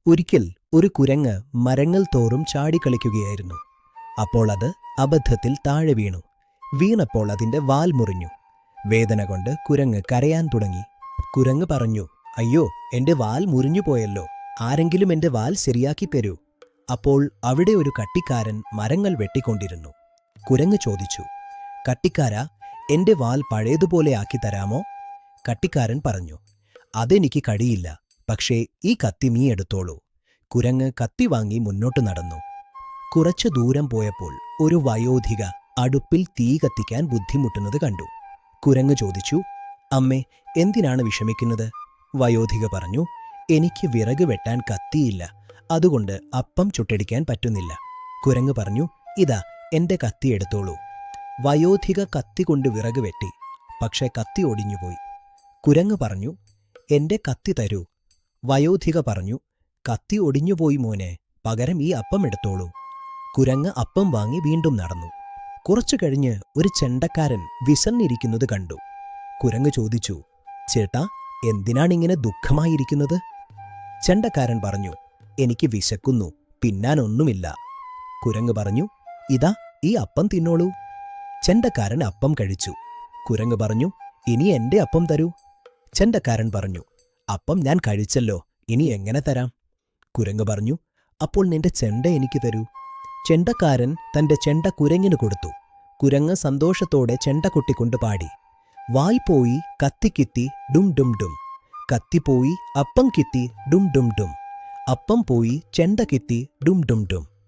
ഒരിക്കൽ ഒരു കുരങ്ങ് മരങ്ങൾ തോറും ചാടിക്കളിക്കുകയായിരുന്നു. അപ്പോൾ അത് അബദ്ധത്തിൽ താഴെ വീണു. വീണപ്പോൾ അതിന്റെ വാൽ മുറിഞ്ഞു. വേദന കൊണ്ട് കുരങ്ങ് കരയാൻ തുടങ്ങി. കുരങ്ങ് പറഞ്ഞു, അയ്യോ, എന്റെ വാൽ മുറിഞ്ഞു പോയല്ലോ, ആരെങ്കിലും എന്റെ വാൽ ശരിയാക്കി തരൂ. അപ്പോൾ അവിടെ ഒരു കട്ടിക്കാരൻ മരങ്ങൾ വെട്ടിക്കൊണ്ടിരുന്നു. കുരങ്ങ് ചോദിച്ചു, കട്ടിക്കാരാ, എന്റെ വാൽ പഴയതുപോലെ ആക്കി തരാമോ? കട്ടിക്കാരൻ പറഞ്ഞു, അതെനിക്ക് കഴിയില്ല, പക്ഷേ ഈ കത്തി നീ എടുത്തോളൂ. കുരങ്ങ് കത്തി വാങ്ങി മുന്നോട്ട് നടന്നു. കുറച്ചു ദൂരം പോയപ്പോൾ ഒരു വയോധിക അടുപ്പിൽ തീ കത്തിക്കാൻ ബുദ്ധിമുട്ടുന്നത് കണ്ടു. കുരങ്ങ് ചോദിച്ചു, അമ്മേ, എന്തിനാണ് വിഷമിക്കുന്നത്? വയോധിക പറഞ്ഞു, എനിക്ക് വിറക് വെട്ടാൻ കത്തിയില്ല, അതുകൊണ്ട് അപ്പം ചുട്ടെടുക്കാൻ പറ്റുന്നില്ല. കുരങ്ങ് പറഞ്ഞു, ഇതാ എന്റെ കത്തി എടുത്തോളൂ. വയോധിക കത്തി കൊണ്ട് വിറക് വെട്ടി, പക്ഷേ കത്തി ഒടിഞ്ഞുപോയി. കുരങ്ങ് പറഞ്ഞു, എന്റെ കത്തി തരൂ. വയോധിക പറഞ്ഞു, കത്തി ഒടിഞ്ഞുപോയി മോനെ, പകരം ഈ അപ്പം എടുത്തോളൂ. കുരങ്ങ് അപ്പം വാങ്ങി വീണ്ടും നടന്നു. കുറച്ചു കഴിഞ്ഞ് ഒരു ചെണ്ടക്കാരൻ വിശന്നിരിക്കുന്നത് കണ്ടു. കുരങ്ങ് ചോദിച്ചു, ചേട്ടാ, എന്തിനാണിങ്ങനെ ദുഃഖമായിരിക്കുന്നത്? ചെണ്ടക്കാരൻ പറഞ്ഞു, എനിക്ക് വിശക്കുന്നു, പിന്നാനൊന്നുമില്ല. കുരങ്ങ് പറഞ്ഞു, ഇതാ ഈ അപ്പം തിന്നോളൂ. ചെണ്ടക്കാരൻ അപ്പം കഴിച്ചു. കുരങ്ങ് പറഞ്ഞു, ഇനി എന്റെ അപ്പം തരൂ. ചെണ്ടക്കാരൻ പറഞ്ഞു, അപ്പം ഞാൻ കഴിച്ചല്ലോ, ഇനി എങ്ങനെ തരാം? കുരങ്ങ് പറഞ്ഞു, അപ്പോൾ നിന്റെ ചെണ്ട എനിക്ക് തരൂ. ചെണ്ടക്കാരൻ തന്റെ ചെണ്ട കുരങ്ങിന് കൊടുത്തു. കുരങ്ങ് സന്തോഷത്തോടെ ചെണ്ട കൊട്ടിക്കൊണ്ട് പാടി, വായ് പോയി കത്തി കിത്തി ഡും ഡും ഡും, കത്തി പോയി അപ്പം കിത്തി ഡും ഡും ഡും, അപ്പം പോയി ചെണ്ട കിത്തി ഡും ഡും ഡും.